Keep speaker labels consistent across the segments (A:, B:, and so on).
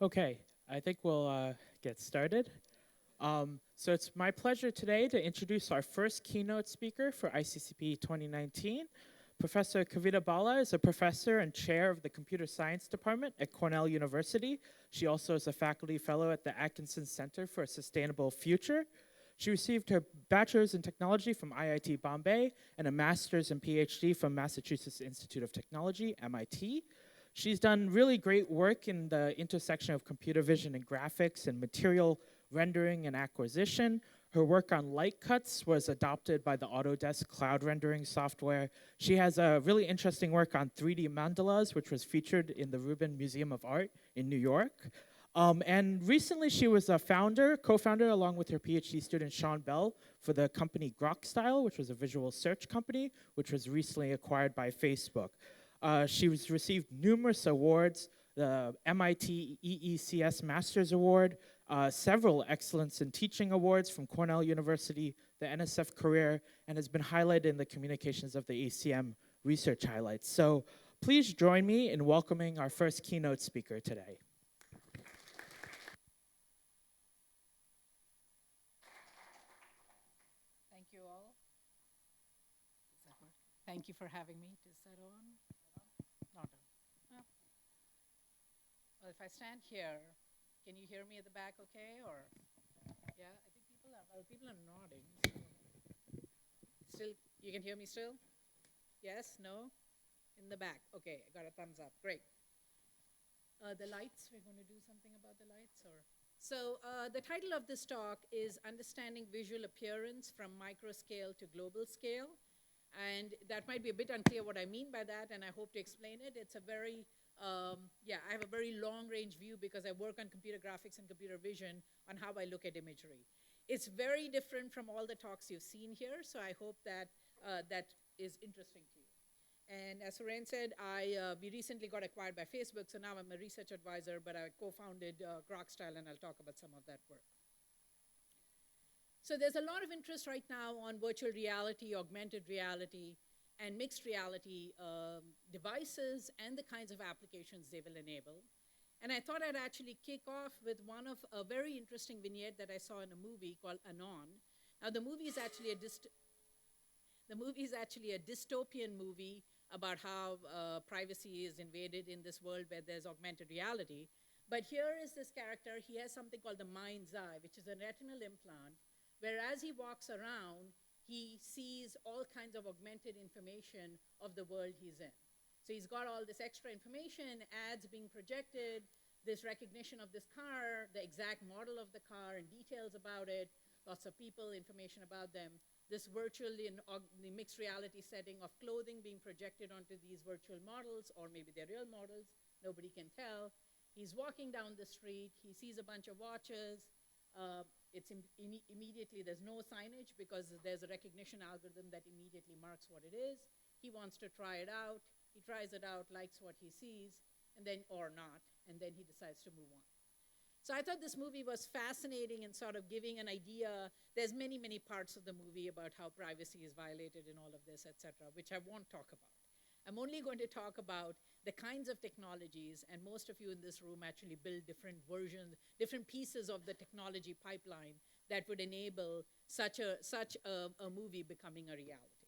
A: Okay, I think we'll get started. So it's my pleasure today to introduce our first keynote speaker for ICCP 2019. Professor Kavita Bala is a professor and chair of the Computer Science Department at Cornell University. She also is a faculty fellow at the Atkinson Center for a Sustainable Future. She received her bachelor's in technology from IIT Bombay and a master's and PhD from Massachusetts Institute of Technology, MIT. She's done really great work in the intersection of computer vision and graphics and material rendering and acquisition. Her work on light cuts was adopted by the Autodesk cloud rendering software. She has a really interesting work on 3D mandalas, which was featured in the Rubin Museum of Art in New York. And recently she was a co-founder along with her PhD student Sean Bell for the company GrokStyle, which was a visual search company, which was recently acquired by Facebook. She received numerous awards, the MIT EECS Masters Award, several Excellence in Teaching Awards from Cornell University, the NSF Career, and has been highlighted in the communications of the ACM Research Highlights. So please join me in welcoming our first keynote speaker today.
B: Thank you all. Does that work? Thank you for having me. Is that on? Not on. Oh. Well, if I stand here, can you hear me at the back okay? Or yeah, I think people are nodding. Still, you can hear me still? Yes? No? In the back. Okay, I got a thumbs up. Great. The lights, we're going to do something about the lights? So the title of this talk is Understanding Visual Appearance from Micro Scale to Global Scale. And that might be a bit unclear what I mean by that, and I hope to explain it. It's a very, I have a very long-range view because I work on computer graphics and computer vision on how I look at imagery. It's very different from all the talks you've seen here, so I hope that that is interesting to you. And as Suren said, we recently got acquired by Facebook, so now I'm a research advisor, but I co-founded GrokStyle, and I'll talk about some of that work. So there's a lot of interest right now on virtual reality, augmented reality, and mixed reality devices and the kinds of applications they will enable. And I thought I'd actually kick off with one of a very interesting vignette that I saw in a movie called Anon. Now the movie is actually a dystopian movie about how privacy is invaded in this world where there's augmented reality. But here is this character. He has something called the mind's eye, which is a retinal implant, where as he walks around, he sees all kinds of augmented information of the world he's in. So he's got all this extra information, ads being projected, this recognition of this car, the exact model of the car and details about it, lots of people, information about them. This virtual the mixed reality setting of clothing being projected onto these virtual models, or maybe they're real models, nobody can tell. He's walking down the street, he sees a bunch of watches. Immediately there's no signage because there's a recognition algorithm that immediately marks what it is. He wants to try it out. He tries it out, likes what he sees, and then or not, and then he decides to move on. So I thought this movie was fascinating in sort of giving an idea. There's many, many parts of the movie about how privacy is violated in all of this, et cetera, which I won't talk about. I'm only going to talk about the kinds of technologies, and most of you in this room actually build different versions, different pieces of the technology pipeline that would enable such a movie becoming a reality.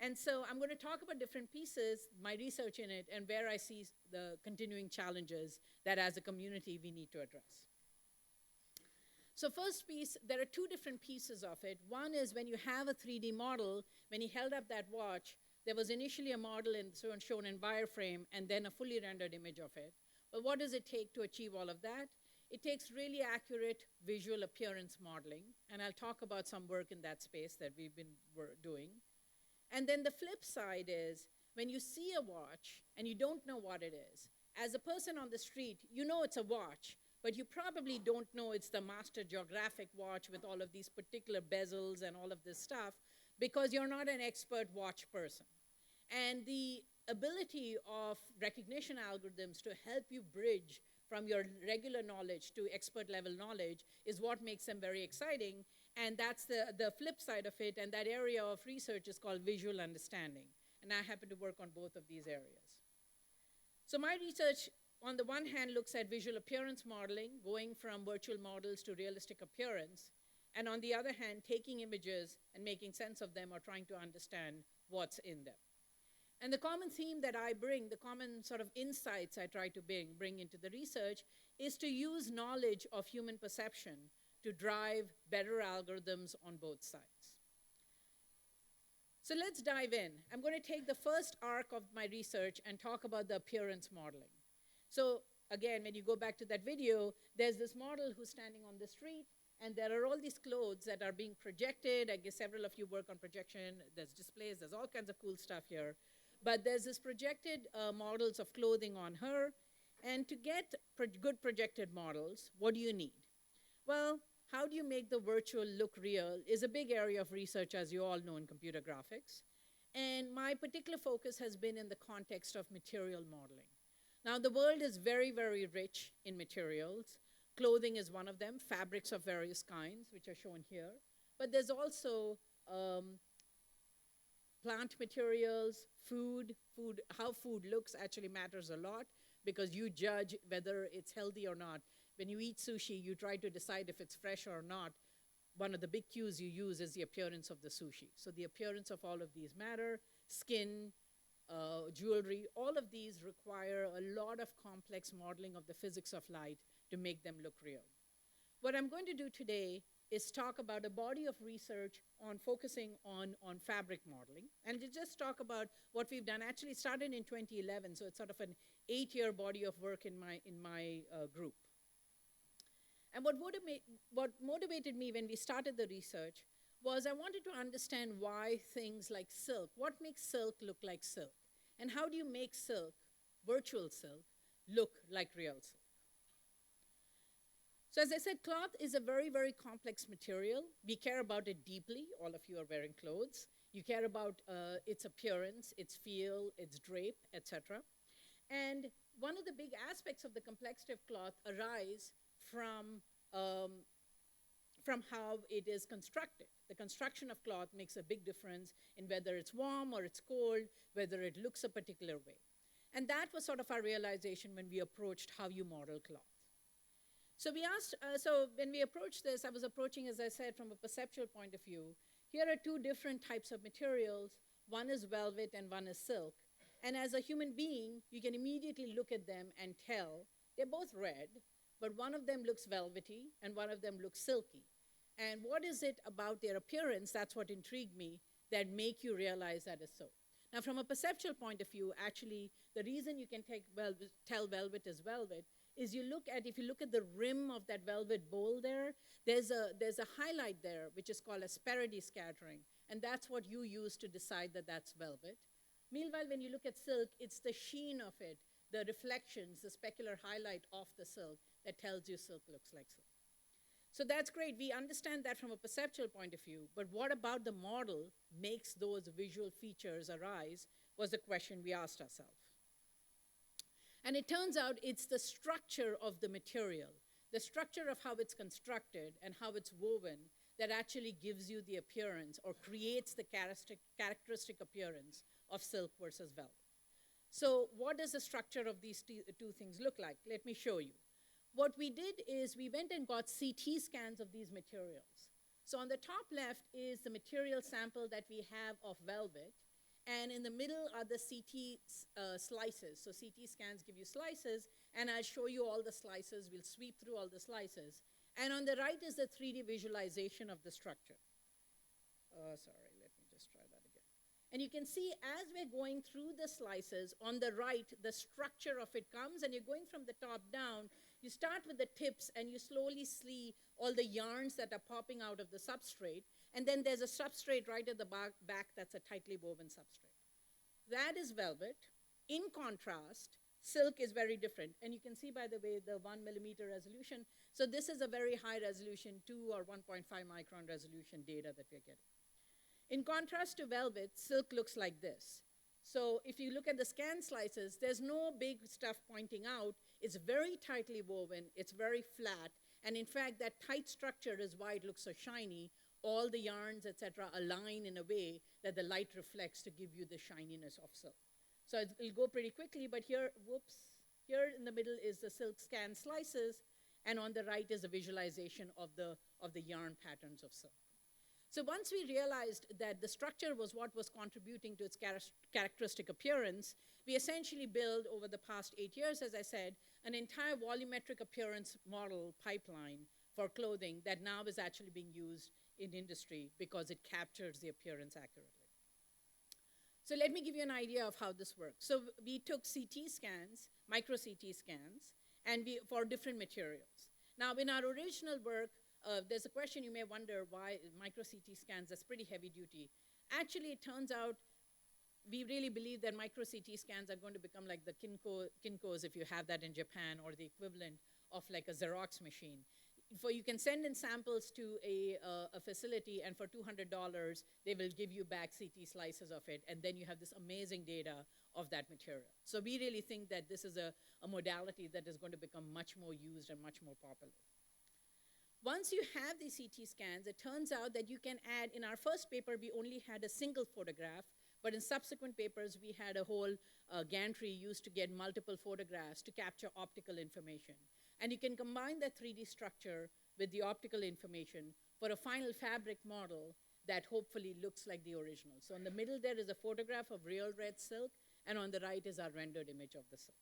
B: And so I'm going to talk about different pieces, my research in it, and where I see the continuing challenges that as a community we need to address. So first piece, there are two different pieces of it. One is when you have a 3D model, when he held up that watch, there was initially a model shown in wireframe and then a fully rendered image of it. But what does it take to achieve all of that? It takes really accurate visual appearance modeling, and I'll talk about some work in that space that we've been doing. And then the flip side is when you see a watch and you don't know what it is, as a person on the street, you know it's a watch, but you probably don't know it's the Master Geographic watch with all of these particular bezels and all of this stuff because you're not an expert watch person. And the ability of recognition algorithms to help you bridge from your regular knowledge to expert level knowledge is what makes them very exciting. And that's the flip side of it. And that area of research is called visual understanding. And I happen to work on both of these areas. So my research on the one hand, looks at visual appearance modeling, going from virtual models to realistic appearance, and on the other hand, taking images and making sense of them or trying to understand what's in them. And the common theme that I bring, the common sort of insights I try to bring into the research is to use knowledge of human perception to drive better algorithms on both sides. So let's dive in. I'm going to take the first arc of my research and talk about the appearance modeling. So again, when you go back to that video, there's this model who's standing on the street, and there are all these clothes that are being projected. I guess several of you work on projection. There's displays. There's all kinds of cool stuff here. But there's this projected models of clothing on her. And to get good projected models, what do you need? Well, how do you make the virtual look real is a big area of research, as you all know, in computer graphics. And my particular focus has been in the context of material modeling. Now, the world is very, very rich in materials. Clothing is one of them, fabrics of various kinds, which are shown here. But there's also plant materials, food, how food looks actually matters a lot because you judge whether it's healthy or not. When you eat sushi, you try to decide if it's fresh or not. One of the big cues you use is the appearance of the sushi. So the appearance of all of these matter, skin, jewelry, all of these require a lot of complex modeling of the physics of light to make them look real. What I'm going to do today is talk about a body of research on focusing on fabric modeling, and to just talk about what we've done. Actually started in 2011, so it's sort of an 8-year body of work in my group. And what motivated me when we started the research was I wanted to understand why things like silk, what makes silk look like silk, and how do you make silk, virtual silk, look like real silk. So as I said, cloth is a very, very complex material. We care about it deeply. All of you are wearing clothes. You care about its appearance, its feel, its drape, etc. And one of the big aspects of the complexity of cloth arise from how it is constructed. The construction of cloth makes a big difference in whether it's warm or it's cold, whether it looks a particular way. And that was sort of our realization when we approached how you model cloth. So when we approached this, I was approaching, as I said, from a perceptual point of view. Here are two different types of materials. One is velvet and one is silk. And as a human being, you can immediately look at them and tell they're both red, but one of them looks velvety and one of them looks silky. And what is it about their appearance, that's what intrigued me, that make you realize that is so? Now, from a perceptual point of view, actually, the reason you can tell velvet is velvet is if you look at the rim of that velvet bowl there, there's a highlight there, which is called asperity scattering, and that's what you use to decide that that's velvet. Meanwhile, when you look at silk, it's the sheen of it, the reflections, the specular highlight of the silk that tells you silk looks like silk. So that's great. We understand that from a perceptual point of view, but what about the model makes those visual features arise was the question we asked ourselves. And it turns out it's the structure of the material, the structure of how it's constructed and how it's woven that actually gives you the appearance or creates the characteristic appearance of silk versus velvet. So what does the structure of these two things look like? Let me show you. What we did is we went and got CT scans of these materials. So on the top left is the material sample that we have of velvet. And in the middle are the CT slices. So CT scans give you slices, and I'll show you all the slices. We'll sweep through all the slices. And on the right is the 3D visualization of the structure. Sorry, let me just try that again. And you can see as we're going through the slices, on the right, the structure of it comes, and you're going from the top down. You start with the tips, and you slowly see all the yarns that are popping out of the substrate. And then there's a substrate right at the back that's a tightly woven substrate. That is velvet. In contrast, silk is very different. And you can see, by the way, the 1 millimeter resolution. So this is a very high resolution, 2 or 1.5 micron resolution data that we're getting. In contrast to velvet, silk looks like this. So if you look at the scan slices, there's no big stuff pointing out. It's very tightly woven. It's very flat. And in fact, that tight structure is why it looks so shiny. All the yarns, et cetera, align in a way that the light reflects to give you the shininess of silk. So it'll go pretty quickly, but here, whoops, Here in the middle is the silk scan slices, and on the right is a visualization of the yarn patterns of silk. So once we realized that the structure was what was contributing to its characteristic appearance, we essentially built, over the past 8 years, as I said, an entire volumetric appearance model pipeline for clothing that now is actually being used in industry because it captures the appearance accurately. So let me give you an idea of how this works. So we took CT scans, micro CT scans, and for different materials. Now, in our original work, there's a question you may wonder, why micro CT scans? That's pretty heavy duty. Actually, it turns out we really believe that micro CT scans are going to become like the Kinkos, if you have that in Japan, or the equivalent of like a Xerox machine. You can send in samples to a facility, and for $200, they will give you back CT slices of it, and then you have this amazing data of that material. So we really think that this is a modality that is going to become much more used and much more popular. Once you have these CT scans, it turns out that you can add, in our first paper, we only had a single photograph, but in subsequent papers, we had a whole gantry used to get multiple photographs to capture optical information. And you can combine that 3D structure with the optical information for a final fabric model that hopefully looks like the original. So in the middle there is a photograph of real red silk, and on the right is our rendered image of the silk.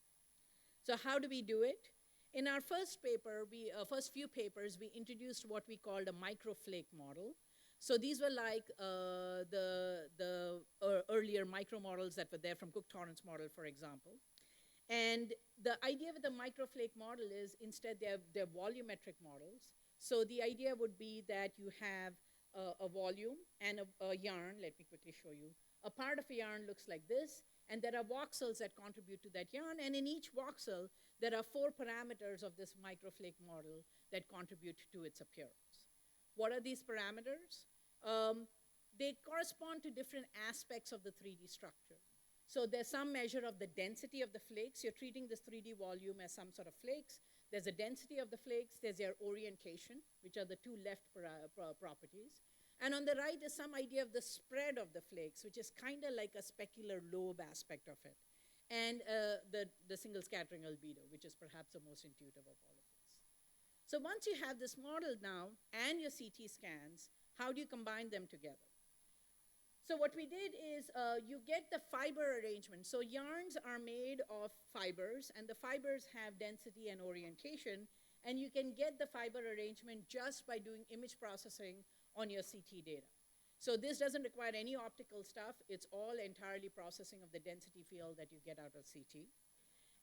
B: So how do we do it? In our first paper, first few papers, we introduced what we called a microflake model. So these were like the earlier micro models that were there from Cook-Torrance model, for example. And the idea with the microflake model is instead they're volumetric models. So the idea would be that you have a volume and a yarn. Let me quickly show you. A part of a yarn looks like this, and there are voxels that contribute to that yarn, and in each voxel, there are 4 parameters of this microflake model that contribute to its appearance. What are these parameters? They correspond to different aspects of the 3D structure. So there's some measure of the density of the flakes. You're treating this 3D volume as some sort of flakes. There's a density of the flakes. There's their orientation, which are the 2 left properties. And on the right is some idea of the spread of the flakes, which is kind of like a specular lobe aspect of it. And the single scattering albedo, which is perhaps the most intuitive of all of these. So once you have this model now and your CT scans, how do you combine them together? So what we did is you get the fiber arrangement. So yarns are made of fibers, and the fibers have density and orientation, and you can get the fiber arrangement just by doing image processing on your CT data. So this doesn't require any optical stuff. It's all entirely processing of the density field that you get out of CT.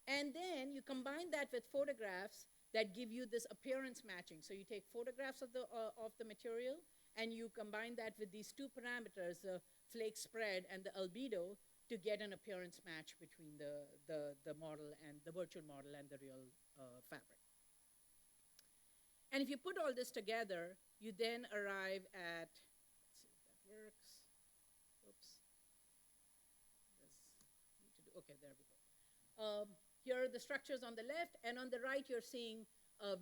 B: And then you combine that with photographs that give you this appearance matching. So you take photographs of the material, and you combine that with these 2 parameters, the flake spread and the albedo, to get an appearance match between the model and the virtual model and the real fabric. And if you put all this together, you then arrive at, let's see if that works. Oops. Okay, there we go. Here are the structures on the left, and on the right you're seeing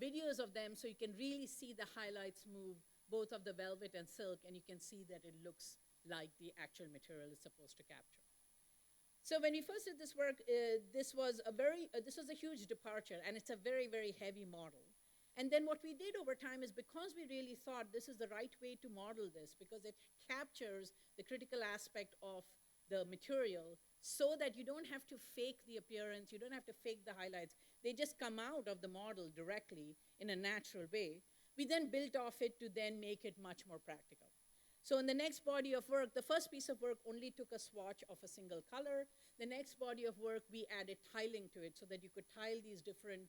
B: videos of them, so you can really see the highlights move, both of the velvet and silk, and you can see that it looks like the actual material is supposed to capture. So when we first did this work, this was a huge departure, and it's a very, very heavy model. And then what we did over time is, because we really thought this is the right way to model this, because it captures the critical aspect of the material, so that you don't have to fake the appearance, you don't have to fake the highlights. They just come out of the model directly in a natural way. We then built off it to then make it much more practical. So in the next body of work, the first piece of work only took a swatch of a single color. The next body of work, we added tiling to it so that you could tile these different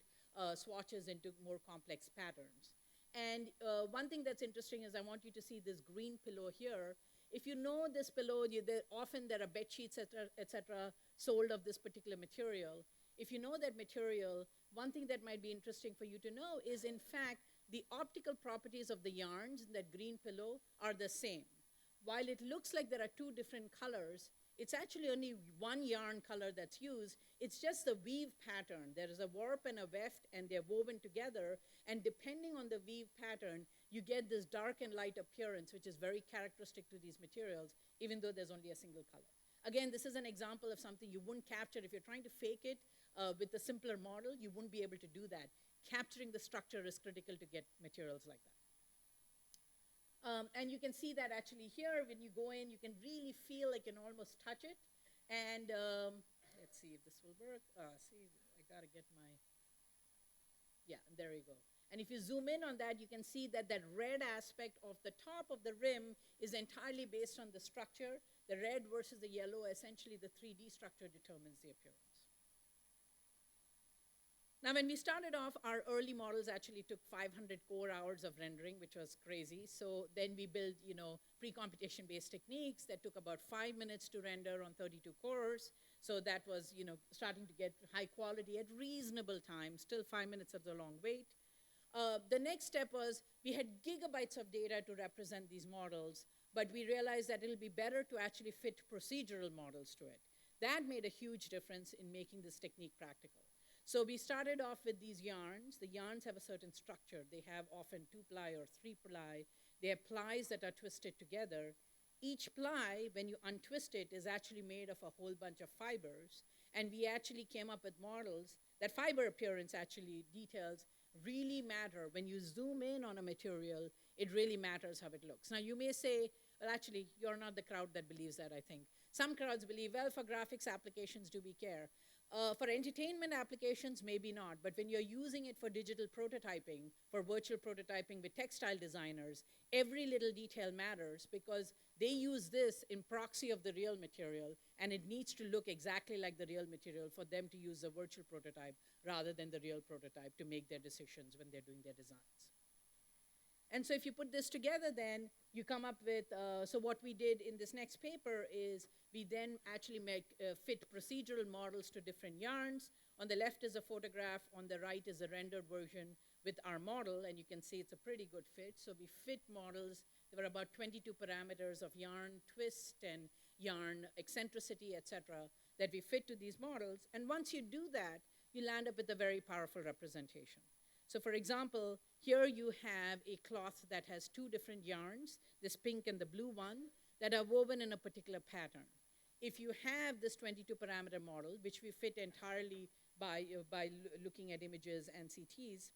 B: swatches into more complex patterns. And one thing that's interesting is I want you to see this green pillow here. If you know this pillow, often there are bed sheets, et cetera, sold of this particular material. If you know that material, one thing that might be interesting for you to know is, in fact, the optical properties of the yarns in that green pillow are the same. While it looks like there are 2 different colors, it's actually only 1 yarn color that's used. It's just the weave pattern. There is a warp and a weft, and they're woven together. And depending on the weave pattern, you get this dark and light appearance, which is very characteristic to these materials, even though there's only a single color. Again, this is an example of something you wouldn't capture. If you're trying to fake it, with a simpler model, you wouldn't be able to do that. Capturing the structure is critical to get materials like that. And you can see that actually here, when you go in, you can really feel like you can almost touch it. And let's see if this will work. See, I gotta get my, yeah, there you go. And if you zoom in on that, you can see that that red aspect of the top of the rim is entirely based on the structure. The red versus the yellow, essentially the 3D structure determines the appearance. Now, when we started off, our early models actually took 500 core hours of rendering, which was crazy. So then we built, pre-computation-based techniques that took about 5 minutes to render on 32 cores. So that was, starting to get high quality at reasonable time. Still 5 minutes is a long wait. The next step was we had gigabytes of data to represent these models, but we realized that it'll be better to actually fit procedural models to it. That made a huge difference in making this technique practical. So we started off with these yarns. The yarns have a certain structure. They have often 2-ply or 3-ply. They have plies that are twisted together. Each ply, when you untwist it, is actually made of a whole bunch of fibers. And we actually came up with models that fiber appearance actually details really matter. When you zoom in on a material, it really matters how it looks. Now, you may say, well, actually, you're not the crowd that believes that, I think. Some crowds believe, well, for graphics applications, do we care? For entertainment applications, maybe not. But when you're using it for digital prototyping, for virtual prototyping with textile designers, every little detail matters because they use this in proxy of the real material, and it needs to look exactly like the real material for them to use a virtual prototype rather than the real prototype to make their decisions when they're doing their designs. And so if you put this together, then you come up with, so what we did in this next paper is we then actually fit procedural models to different yarns. On the left is a photograph, on the right is a rendered version with our model, and you can see it's a pretty good fit. So we fit models. There were about 22 parameters of yarn twist and yarn eccentricity, et cetera, that we fit to these models. And once you do that, you land up with a very powerful representation. So for example, here you have a cloth that has 2 different yarns, this pink and the blue one, that are woven in a particular pattern. If you have this 22 parameter model, which we fit entirely by looking at images and CTs,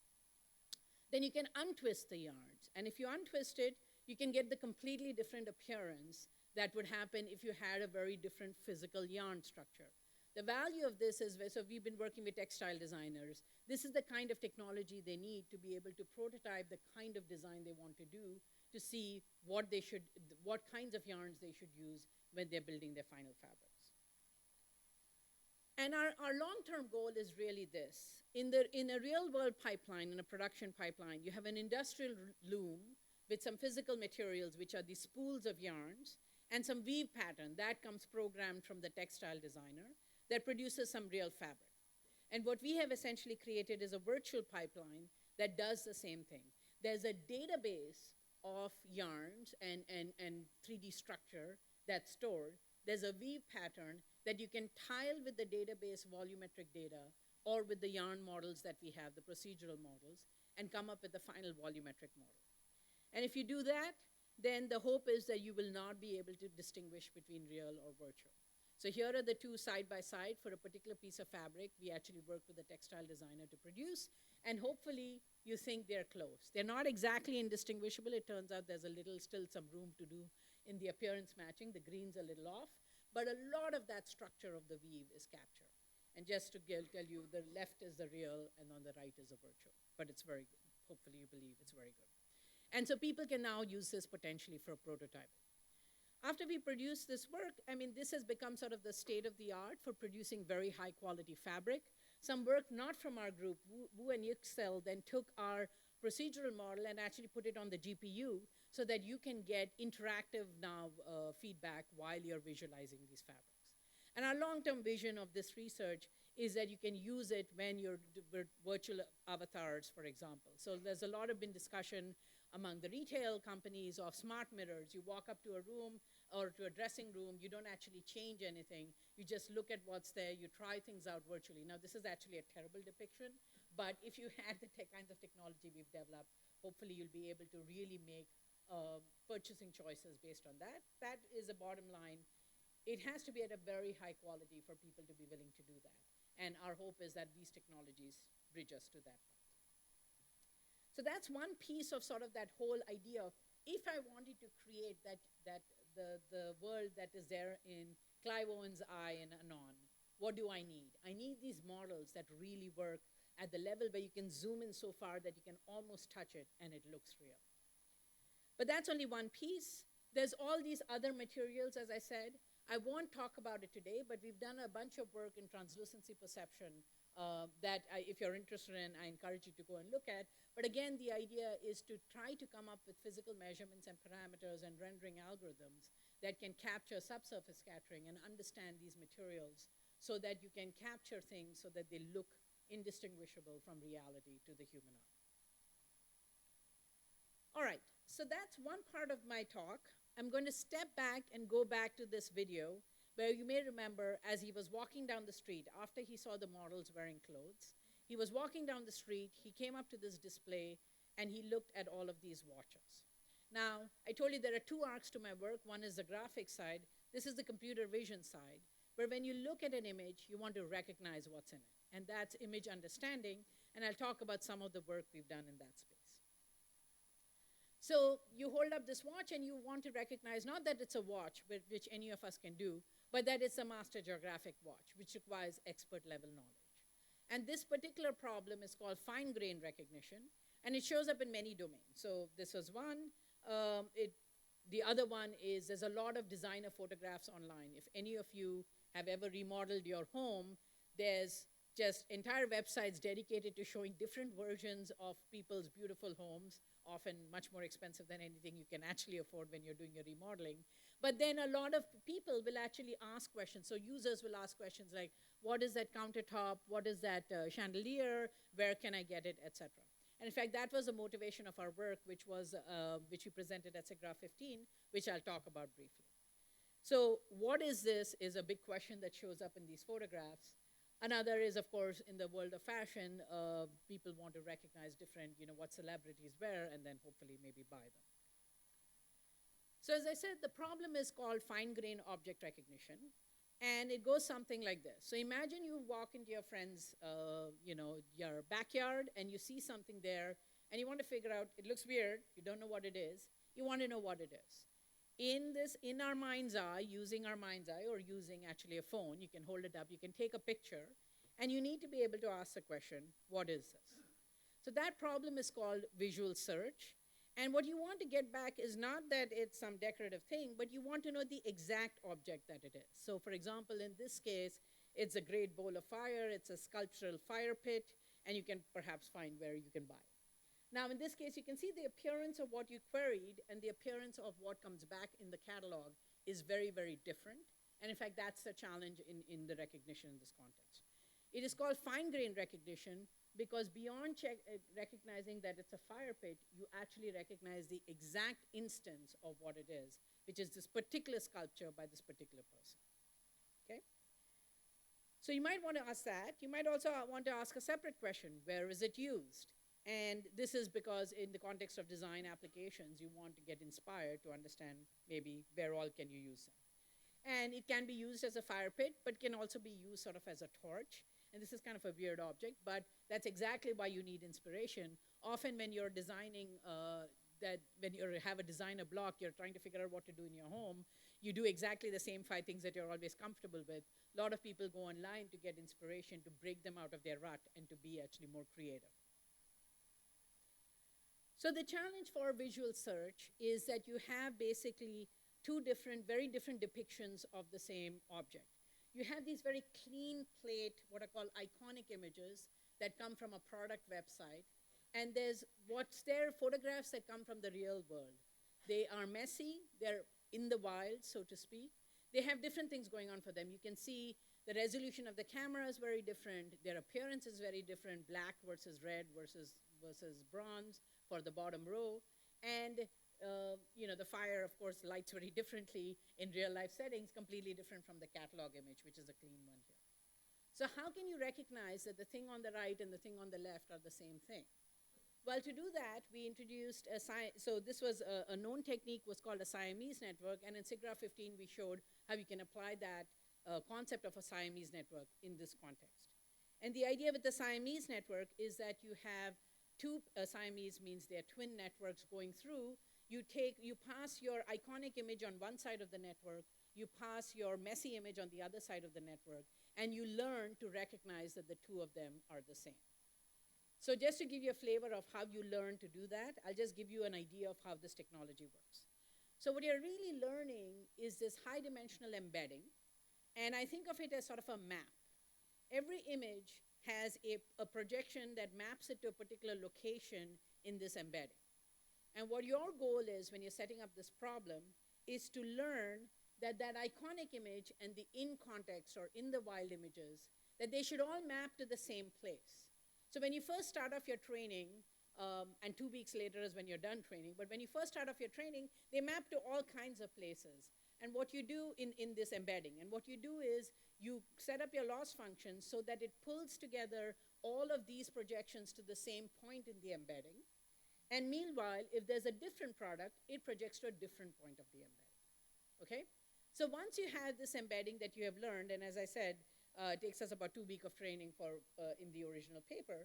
B: then you can untwist the yarns. And if you untwist it, you can get the completely different appearance that would happen if you had a very different physical yarn structure. The value of this is, so we've been working with textile designers. This is the kind of technology they need to be able to prototype the kind of design they want to do to see what kinds of yarns they should use when they're building their final fabrics. And our long-term goal is really this. In a real-world pipeline, in a production pipeline, you have an industrial loom with some physical materials, which are these spools of yarns, and some weave pattern that comes programmed from the textile designer that produces some real fabric. And what we have essentially created is a virtual pipeline that does the same thing. There's a database of yarns and 3D structure that's stored. There's a weave pattern that you can tile with the database volumetric data or with the yarn models that we have, the procedural models, and come up with the final volumetric model. And if you do that, then the hope is that you will not be able to distinguish between real or virtual. So here are the 2 side by side for a particular piece of fabric. We actually worked with a textile designer to produce, and hopefully you think they're close. They're not exactly indistinguishable. It turns out there's still some room to do in the appearance matching. The green's a little off, but a lot of that structure of the weave is captured. And just to tell you, the left is the real, and on the right is the virtual, but it's very good. Hopefully you believe it's very good. And so people can now use this potentially for prototyping. After we produced this work, this has become sort of the state of the art for producing very high quality fabric. Some work not from our group, Wu and Yüksel, then took our procedural model and actually put it on the GPU so that you can get interactive now feedback while you're visualizing these fabrics. And our long-term vision of this research is that you can use it when you're virtual avatars, for example. So there's a lot of discussion among the retail companies of smart mirrors. You walk up to a room or to a dressing room, you don't actually change anything. You just look at what's there, you try things out virtually. Now, this is actually a terrible depiction, but if you had the kinds of technology we've developed, hopefully you'll be able to really make purchasing choices based on that. That is a bottom line. It has to be at a very high quality for people to be willing to do that. And our hope is that these technologies bridge us to that point. So that's one piece of sort of that whole idea of, if I wanted to create the world that is there in Clive Owen's eye and Anon, what do I need? I need these models that really work at the level where you can zoom in so far that you can almost touch it and it looks real. But that's only one piece. There's all these other materials, as I said. I won't talk about it today, but we've done a bunch of work in translucency perception that if you're interested in, I encourage you to go and look at. But again, the idea is to try to come up with physical measurements and parameters and rendering algorithms that can capture subsurface scattering and understand these materials so that you can capture things so that they look indistinguishable from reality to the human eye. All right, so that's one part of my talk. I'm going to step back and go back to this video where you may remember as he was walking down the street after he saw the models wearing clothes. He was walking down the street, he came up to this display, and he looked at all of these watches. Now, I told you there are two arcs to my work. One is the graphics side. This is the computer vision side, where when you look at an image, you want to recognize what's in it. And that's image understanding, and I'll talk about some of the work we've done in that space. So you hold up this watch and you want to recognize not that it's a watch, which any of us can do, but that it's a master geographic watch, which requires expert level knowledge. And this particular problem is called fine grain recognition, and it shows up in many domains. So this was one. The other one is there's a lot of designer photographs online. If any of you have ever remodeled your home, there's just entire websites dedicated to showing different versions of people's beautiful homes, often much more expensive than anything you can actually afford when you're doing your remodeling. But then a lot of people will actually ask questions. So users will ask questions like, what is that countertop? What is that chandelier? Where can I get it, etc. And in fact, that was the motivation of our work, which we presented at SIGGRAPH 15, which I'll talk about briefly. So what is this is a big question that shows up in these photographs. Another is, of course, in the world of fashion, people want to recognize different, what celebrities wear, and then hopefully maybe buy them. So as I said, the problem is called fine-grained object recognition, and it goes something like this. So imagine you walk into your friend's, your backyard, and you see something there, and you want to figure out, it looks weird, you don't know what it is, you want to know what it is. In our mind's eye, using our mind's eye, or using actually a phone, you can hold it up, you can take a picture, and you need to be able to ask the question, what is this? So that problem is called visual search. And what you want to get back is not that it's some decorative thing, but you want to know the exact object that it is. So for example, in this case, it's a great bowl of fire, it's a sculptural fire pit, and you can perhaps find where you can buy it. Now, in this case, you can see the appearance of what you queried and the appearance of what comes back in the catalog is very, very different. And in fact, that's the challenge in the recognition in this context. It is called fine-grained recognition because beyond recognizing that it's a fire pit, you actually recognize the exact instance of what it is, which is this particular sculpture by this particular person. Okay? So you might want to ask that. You might also want to ask a separate question. Where is it used? And this is because in the context of design applications, you want to get inspired to understand maybe where all can you use them. And it can be used as a fire pit, but can also be used sort of as a torch. And this is kind of a weird object, but that's exactly why you need inspiration. Often when you're designing, when you have a designer block, you're trying to figure out what to do in your home, you do exactly the same 5 things that you're always comfortable with. A lot of people go online to get inspiration, to break them out of their rut, and to be actually more creative. So the challenge for visual search is that you have basically two very different depictions of the same object. You have these very clean plate, what are called iconic images that come from a product website. And there's photographs that come from the real world. They are messy, they're in the wild, so to speak. They have different things going on for them. You can see the resolution of the camera is very different. Their appearance is very different, black versus red versus bronze for the bottom row. And the fire, of course, lights very differently in real-life settings, completely different from the catalog image, which is a clean one here. So how can you recognize that the thing on the right and the thing on the left are the same thing? Well, to do that, we introduced so this was a known technique, was called a Siamese network, and in SIGGRAPH 15, we showed how you can apply that concept of a Siamese network in this context. And the idea with the Siamese network is that you have two, Siamese means they're twin networks going through. You pass your iconic image on one side of the network, you pass your messy image on the other side of the network, and you learn to recognize that the two of them are the same. So just to give you a flavor of how you learn to do that, I'll just give you an idea of how this technology works. So what you're really learning is this high-dimensional embedding, and I think of it as sort of a map. Every image has a projection that maps it to a particular location in this embedding. And what your goal is when you're setting up this problem is to learn that that iconic image and the in context or in the wild images, that they should all map to the same place. So when you first start off your training, and 2 weeks later is when you're done training, but when you first start off your training, they map to all kinds of places. And what you do in this embedding, and what you do is you set up your loss function so that it pulls together all of these projections to the same point in the embedding. And meanwhile, if there's a different product, it projects to a different point of the embedding, okay? So once you have this embedding that you have learned, and as I said, it takes us about 2 weeks of training in the original paper,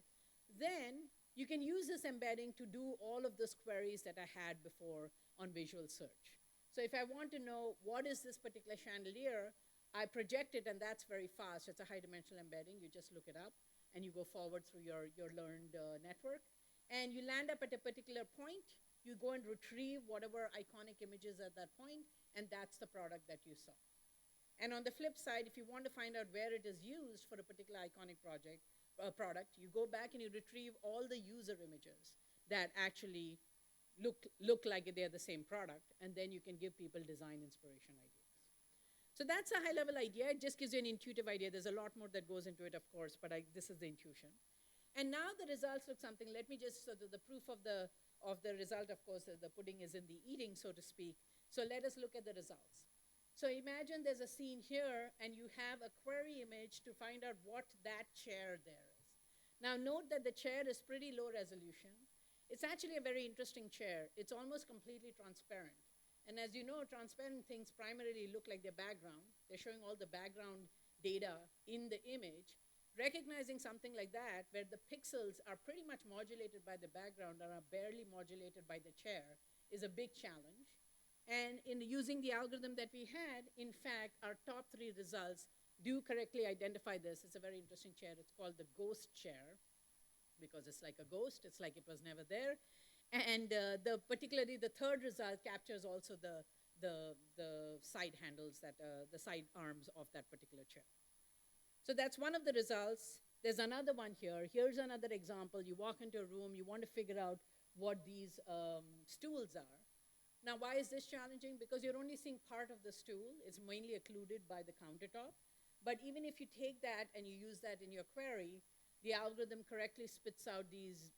B: then you can use this embedding to do all of those queries that I had before on visual search. So if I want to know what is this particular chandelier, I project it, and that's very fast. It's a high-dimensional embedding. You just look it up, and you go forward through your learned network. And you land up at a particular point. You go and retrieve whatever iconic images at that point, and that's the product that you saw. And on the flip side, if you want to find out where it is used for a particular iconic product, you go back and you retrieve all the user images that actually look like they're the same product, and then you can give people design inspiration ideas. So that's a high-level idea. It just gives you an intuitive idea. There's a lot more that goes into it, of course, but this is the intuition. And now the results look something. Let me just, so the proof of the result, of course, the pudding is in the eating, so to speak. So let us look at the results. So imagine there's a scene here, and you have a query image to find out what that chair there is. Now note that the chair is pretty low resolution. It's actually a very interesting chair. It's almost completely transparent. And as you know, transparent things primarily look like their background. They're showing all the background data in the image. Recognizing something like that, where the pixels are pretty much modulated by the background and are barely modulated by the chair, is a big challenge. And in using the algorithm that we had, in fact, our top 3 results do correctly identify this. It's a very interesting chair. It's called the ghost chair, because it's like a ghost. It's like it was never there. And particularly the third result captures also the side handles, the side arms of that particular chair. So that's one of the results. There's another one here. Here's another example. You walk into a room, you want to figure out what these stools are. Now, why is this challenging? Because you're only seeing part of the stool. It's mainly occluded by the countertop. But even if you take that and you use that in your query, the algorithm correctly spits out these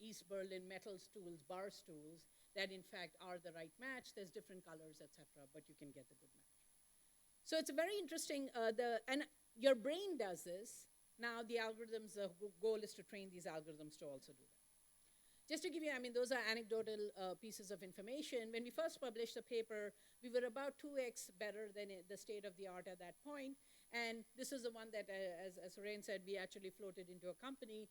B: East Berlin metal stools, bar stools, that in fact are the right match. There's different colors, et cetera, but you can get the good match. So it's a very interesting, and your brain does this. Now the algorithms, the goal is to train these algorithms to also do that. Just to give you, I mean, those are anecdotal pieces of information. When we first published the paper, we were about 2x better than the state of the art at that point. And this is the one that, as Rain said, we actually floated into a company.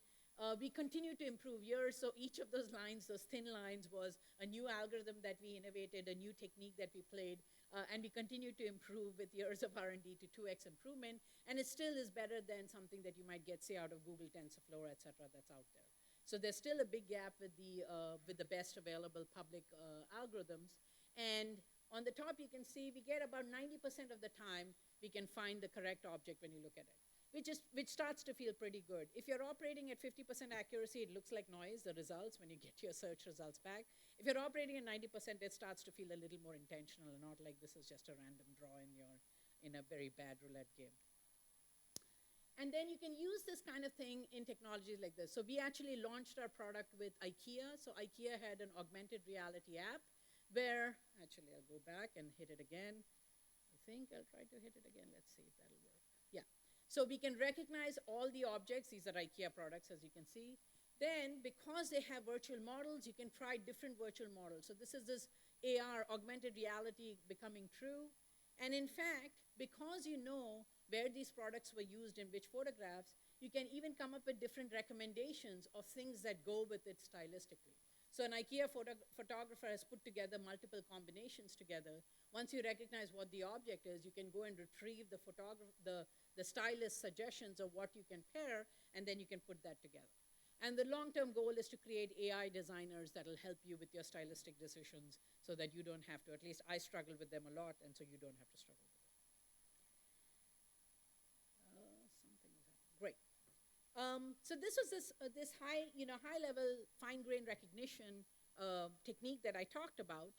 B: We continue to improve years, so each of those lines, those thin lines, was a new algorithm that we innovated, a new technique that we played, and we continue to improve with years of R&D to 2x improvement, and it still is better than something that you might get, say, out of Google TensorFlow, et cetera, that's out there. So there's still a big gap with the best available public algorithms, and on the top you can see we get about 90% of the time we can find the correct object when you look at it. Which starts to feel pretty good. If you're operating at 50% accuracy, it looks like noise, the results, when you get your search results back. If you're operating at 90%, it starts to feel a little more intentional, and not like this is just a random draw in a very bad roulette game. And then you can use this kind of thing in technologies like this. So we actually launched our product with IKEA. So IKEA had an augmented reality app where, actually I'll go back and hit it again. I think I'll try to hit it again. Let's see if that'll work. Yeah. So we can recognize all the objects. These are IKEA products, as you can see. Then, because they have virtual models, you can try different virtual models. So this is this AR, augmented reality, becoming true. And in fact, because you know where these products were used in which photographs, you can even come up with different recommendations of things that go with it stylistically. So an IKEA photographer has put together multiple combinations together. Once you recognize what the object is, you can go and retrieve the stylist suggestions of what you can pair, and then you can put that together. And the long-term goal is to create AI designers that will help you with your stylistic decisions so that you don't have to. At least I struggle with them a lot, and so you don't have to struggle with it. Something is happening. Great. So this was this high-level fine-grained recognition technique that I talked about.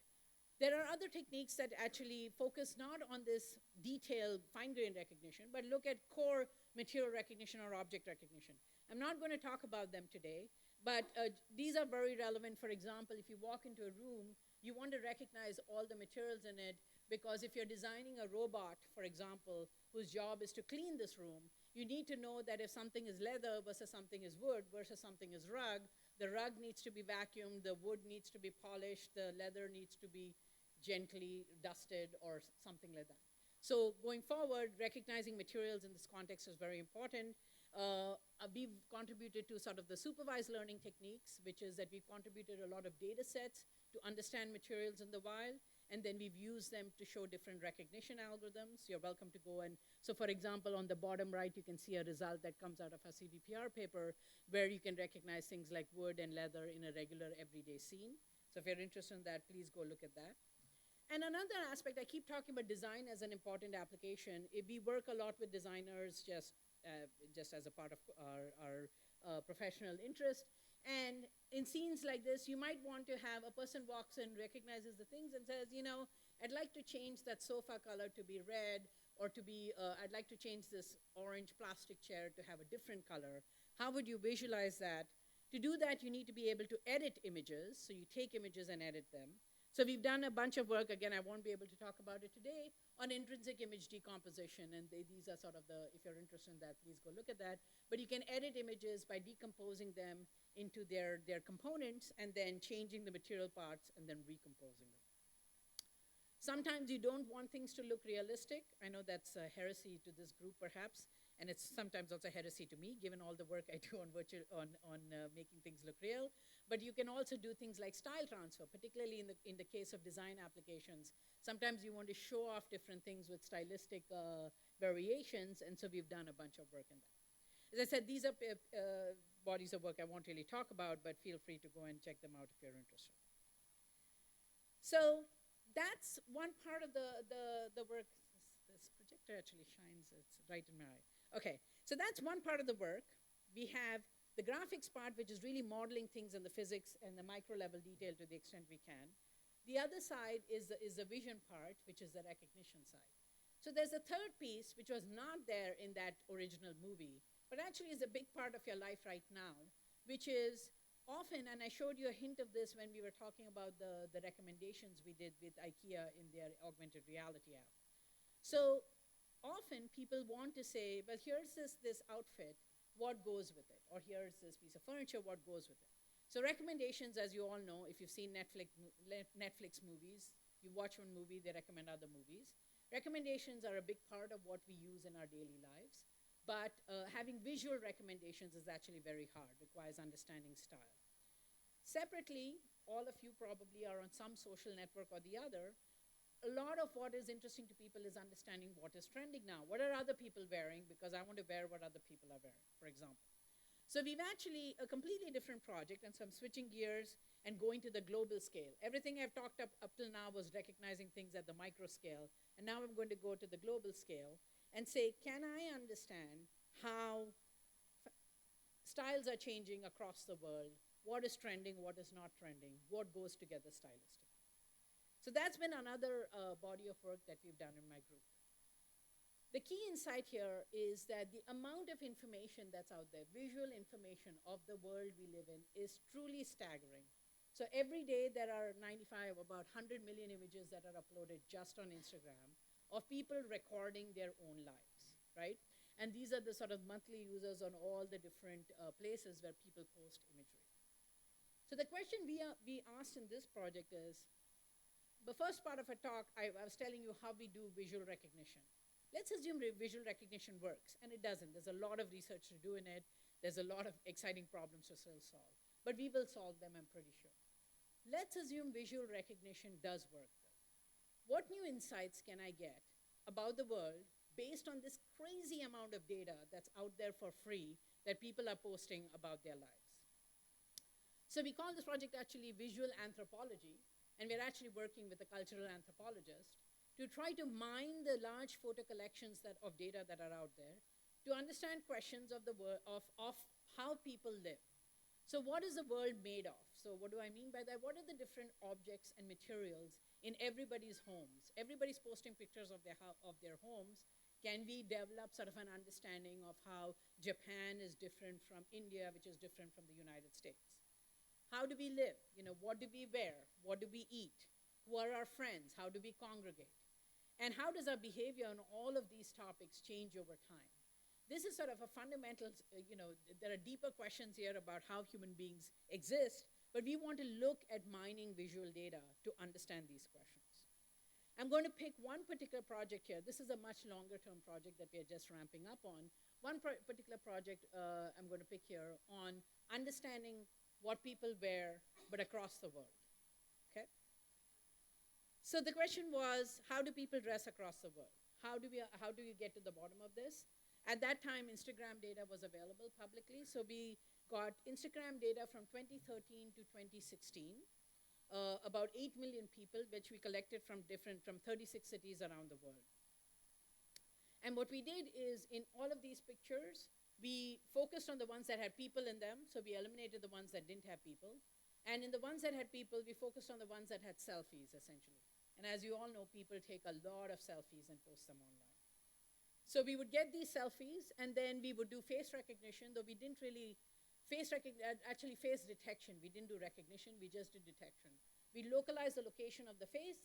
B: There are other techniques that actually focus not on this detailed fine-grained recognition, but look at core material recognition or object recognition. I'm not going to talk about them today, but these are very relevant. For example, if you walk into a room, you want to recognize all the materials in it, because if you're designing a robot, for example, whose job is to clean this room, you need to know that if something is leather versus something is wood versus something is rug, the rug needs to be vacuumed, the wood needs to be polished, the leather needs to be gently dusted or something like that. So going forward, recognizing materials in this context is very important. We've contributed to sort of the supervised learning techniques, which is that we've contributed a lot of data sets to understand materials in the wild, and then we've used them to show different recognition algorithms. You're welcome to go and, so for example, on the bottom right, you can see a result that comes out of a CVPR paper where you can recognize things like wood and leather in a regular everyday scene. So if you're interested in that, please go look at that. And another aspect, I keep talking about design as an important application. We work a lot with designers just as a part of our professional interest. And in scenes like this, you might want to have a person walks in, recognizes the things and says, you know, I'd like to change that sofa color to be red, or to be, I'd like to change this orange plastic chair to have a different color. How would you visualize that? To do that, you need to be able to edit images. So you take images and edit them. So we've done a bunch of work, again, I won't be able to talk about it today, on intrinsic image decomposition, and these are sort of the, if you're interested in that, please go look at that. But you can edit images by decomposing them into their components, and then changing the material parts, and then recomposing them. Sometimes you don't want things to look realistic. I know that's a heresy to this group, perhaps, and it's sometimes also heresy to me, given all the work I do on making things look real. But you can also do things like style transfer, particularly in the case of design applications. Sometimes you want to show off different things with stylistic variations, and so we've done a bunch of work in that. As I said, these are bodies of work I won't really talk about, but feel free to go and check them out if you're interested. So that's one part of the work. This projector actually shines, it's right in my eye. Okay, so that's one part of the work. We have the graphics part, which is really modeling things in the physics and the micro level detail to the extent we can. The other side is the vision part, which is the recognition side. So there's a third piece, which was not there in that original movie, but actually is a big part of your life right now, which is often, and I showed you a hint of this when we were talking about the recommendations we did with IKEA in their augmented reality app. So often people want to say, well, here's this outfit, what goes with it? Or here's this piece of furniture, what goes with it? So recommendations, as you all know, if you've seen Netflix movies, you watch one movie, they recommend other movies. Recommendations are a big part of what we use in our daily lives, but having visual recommendations is actually very hard, requires understanding style. Separately, all of you probably are on some social network or the other. A lot of what is interesting to people is understanding what is trending now. What are other people wearing? Because I want to wear what other people are wearing, for example. So we've actually a completely different project, and so I'm switching gears and going to the global scale. Everything I've talked up till now was recognizing things at the micro scale, and now I'm going to go to the global scale and say, can I understand how styles are changing across the world? What is trending, what is not trending, what goes together stylistically? So that's been another body of work that we've done in my group. The key insight here is that the amount of information that's out there, visual information of the world we live in, is truly staggering. So every day there are about 100 million images that are uploaded just on Instagram of people recording their own lives, right? And these are the sort of monthly users on all the different places where people post imagery. So the question we asked in this project is, the first part of a talk, I was telling you how we do visual recognition. Let's assume visual recognition works, and it doesn't. There's a lot of research to do in it. There's a lot of exciting problems to still solve. But we will solve them, I'm pretty sure. Let's assume visual recognition does work, though. What new insights can I get about the world based on this crazy amount of data that's out there for free that people are posting about their lives? So we call this project actually visual anthropology, and we're actually working with a cultural anthropologist to try to mine the large photo collections of data that are out there to understand questions of how people live. So what is the world made of? So what do I mean by that? What are the different objects and materials in everybody's homes? Everybody's posting pictures of their homes. Can we develop sort of an understanding of how Japan is different from India, which is different from the United States? How do we live? What do we wear? What do we eat? Who are our friends? How do we congregate? And how does our behavior on all of these topics change over time? This is sort of a fundamental, there are deeper questions here about how human beings exist, but we want to look at mining visual data to understand these questions. I'm going to pick one particular project here. This is a much longer term project that we are just ramping up on. One particular project I'm going to pick here on understanding what people wear, but across the world, okay? So the question was, how do people dress across the world? How do you get to the bottom of this? At that time, Instagram data was available publicly, so we got Instagram data from 2013 to 2016, about 8 million people, which we collected from 36 cities around the world. And what we did is, in all of these pictures, we focused on the ones that had people in them, so we eliminated the ones that didn't have people. And in the ones that had people, we focused on the ones that had selfies, essentially. And as you all know, people take a lot of selfies and post them online. So we would get these selfies, and then we would do face recognition, though we didn't really face detection. We didn't do recognition, we just did detection. We localized the location of the face,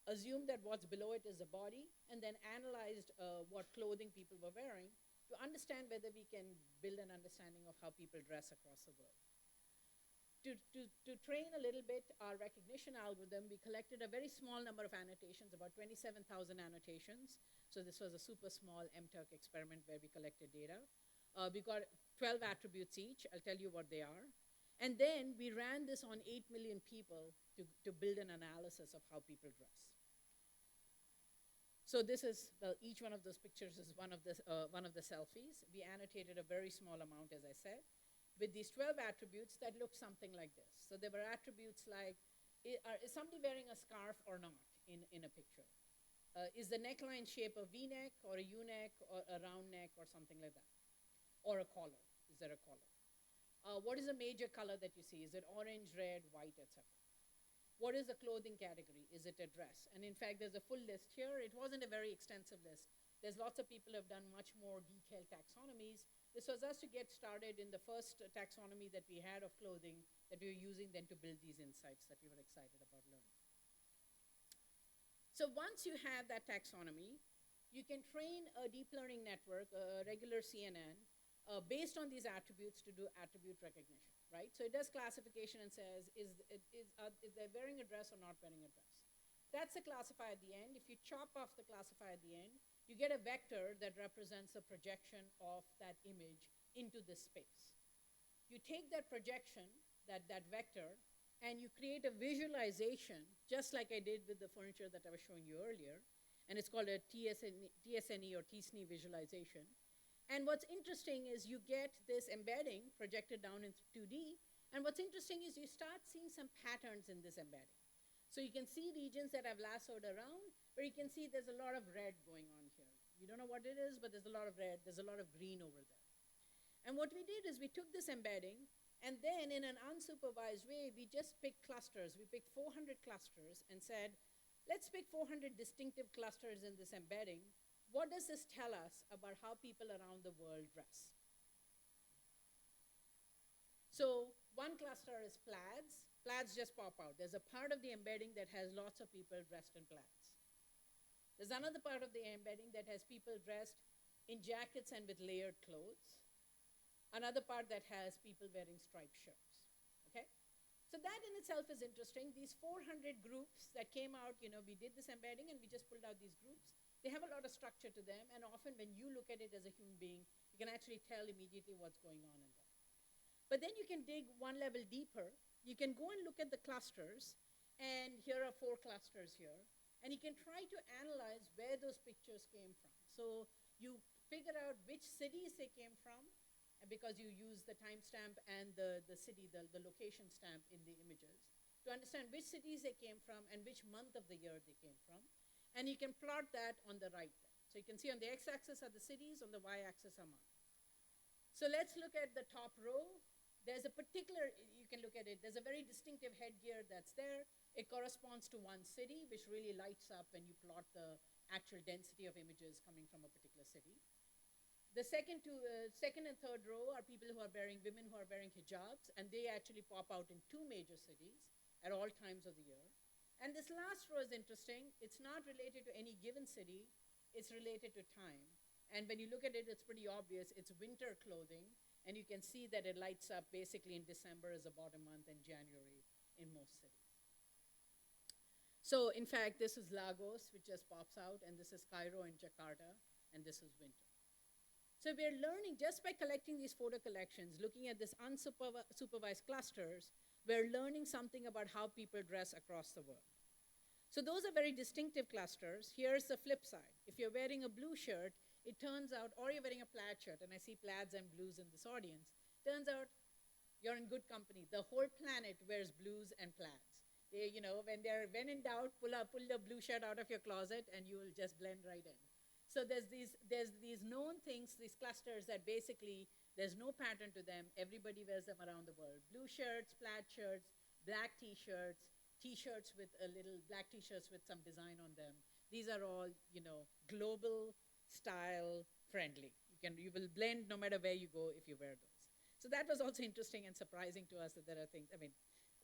B: assumed that what's below it is the body, and then analyzed what clothing people were wearing to understand whether we can build an understanding of how people dress across the world. To train a little bit our recognition algorithm, we collected a very small number of annotations, about 27,000 annotations. So this was a super small MTurk experiment where we collected data. We got 12 attributes each. I'll tell you what they are. And then we ran this on 8 million people to build an analysis of how people dress. So this is, each one of those pictures is one of the selfies. We annotated a very small amount, as I said, with these 12 attributes that look something like this. So there were attributes like, is somebody wearing a scarf or not in a picture? Is the neckline shape a V-neck or a U-neck or a round neck or something like that? Or a collar, is there a collar? What is a major color that you see? Is it orange, red, white, etc.? What is the clothing category? Is it a dress? And in fact, there's a full list here. It wasn't a very extensive list. There's lots of people who have done much more detailed taxonomies. This was us to get started in the first taxonomy that we had of clothing that we were using then to build these insights that we were excited about learning. So once you have that taxonomy, you can train a deep learning network, a regular CNN, based on these attributes to do attribute recognition, right? So it does classification and says, is they wearing a dress or not wearing a dress? That's the classifier at the end. If you chop off the classifier at the end, you get a vector that represents a projection of that image into this space. You take that projection, that vector, and you create a visualization, just like I did with the furniture that I was showing you earlier, and it's called a TSNE or TSNE visualization. And what's interesting is you get this embedding projected down into 2D, and what's interesting is you start seeing some patterns in this embedding. So you can see regions that I've lassoed around, where you can see there's a lot of red going on here. You don't know what it is, but there's a lot of red, there's a lot of green over there. And what we did is we took this embedding, and then in an unsupervised way, we just picked clusters. We picked 400 clusters and said, let's pick 400 distinctive clusters in this embedding. What does this tell us about how people around the world dress? So one cluster is plaids. Plaids just pop out. There's a part of the embedding that has lots of people dressed in plaids. There's another part of the embedding that has people dressed in jackets and with layered clothes. Another part that has people wearing striped shirts, okay? So that in itself is interesting. These 400 groups that came out, we did this embedding and we just pulled out these groups. They have a lot of structure to them, and often when you look at it as a human being, you can actually tell immediately what's going on in them. But then you can dig one level deeper. You can go and look at the clusters, and here are 4 clusters here, and you can try to analyze where those pictures came from. So you figure out which cities they came from, because you use the timestamp and the city, the location stamp in the images, to understand which cities they came from and which month of the year they came from. And you can plot that on the right there. So you can see on the x-axis are the cities, on the y-axis are months. So let's look at the top row. There's a particular, you can look at it, there's a very distinctive headgear that's there. It corresponds to one city, which really lights up when you plot the actual density of images coming from a particular city. The second and third row are people who are women who are wearing hijabs, and they actually pop out in 2 major cities at all times of the year. And this last row is interesting. It's not related to any given city. It's related to time. And when you look at it, it's pretty obvious. It's winter clothing. And you can see that it lights up basically in December as a bottom month and January in most cities. So in fact, this is Lagos, which just pops out. And this is Cairo and Jakarta. And this is winter. So we're learning just by collecting these photo collections, looking at this unsupervised clusters, we're learning something about how people dress across the world. So those are very distinctive clusters. Here's the flip side. If you're wearing a blue shirt, it turns out, or you're wearing a plaid shirt, and I see plaids and blues in this audience, turns out you're in good company. The whole planet wears blues and plaids. They, when in doubt, pull the blue shirt out of your closet and you will just blend right in. So there's these known things, these clusters that basically there's no pattern to them. Everybody wears them around the world. Blue shirts, plaid shirts, black t-shirts, t-shirts with black t-shirts with some design on them. These are all, global style friendly. You will blend no matter where you go if you wear those. So that was also interesting and surprising to us that there are things,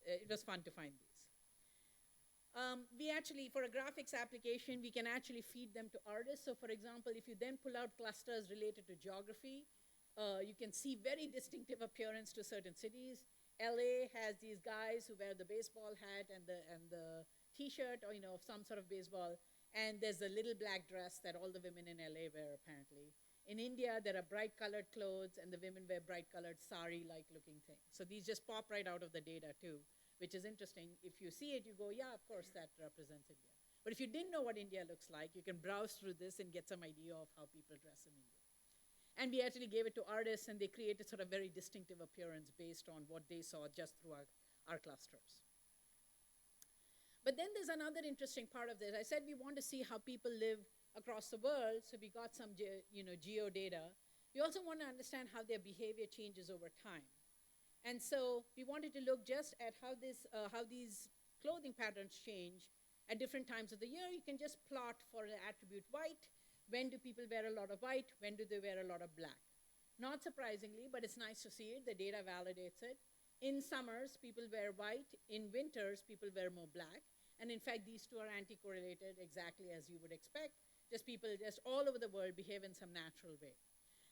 B: it was fun to find these. We actually, for a graphics application, we can actually feed them to artists. So for example, if you then pull out clusters related to geography, you can see very distinctive appearance to certain cities. LA has these guys who wear the baseball hat and the t-shirt, or of some sort of baseball, and there's a little black dress that all the women in LA wear apparently. In India, there are bright colored clothes, and the women wear bright colored sari-like looking things. So these just pop right out of the data too, which is interesting. If you see it, you go, yeah, of course that represents India. But if you didn't know what India looks like, you can browse through this and get some idea of how people dress in India. And we actually gave it to artists, and they created sort of very distinctive appearance based on what they saw just through our clusters. But then there's another interesting part of this. I said we want to see how people live across the world, so we got some geo data. We also want to understand how their behavior changes over time. And so we wanted to look just at how these clothing patterns change at different times of the year. You can just plot for the attribute white. When do people wear a lot of white? When do they wear a lot of black? Not surprisingly, but it's nice to see it. The data validates it. In summers, people wear white. In winters, people wear more black. And in fact, these two are anti-correlated exactly as you would expect. People all over the world behave in some natural way.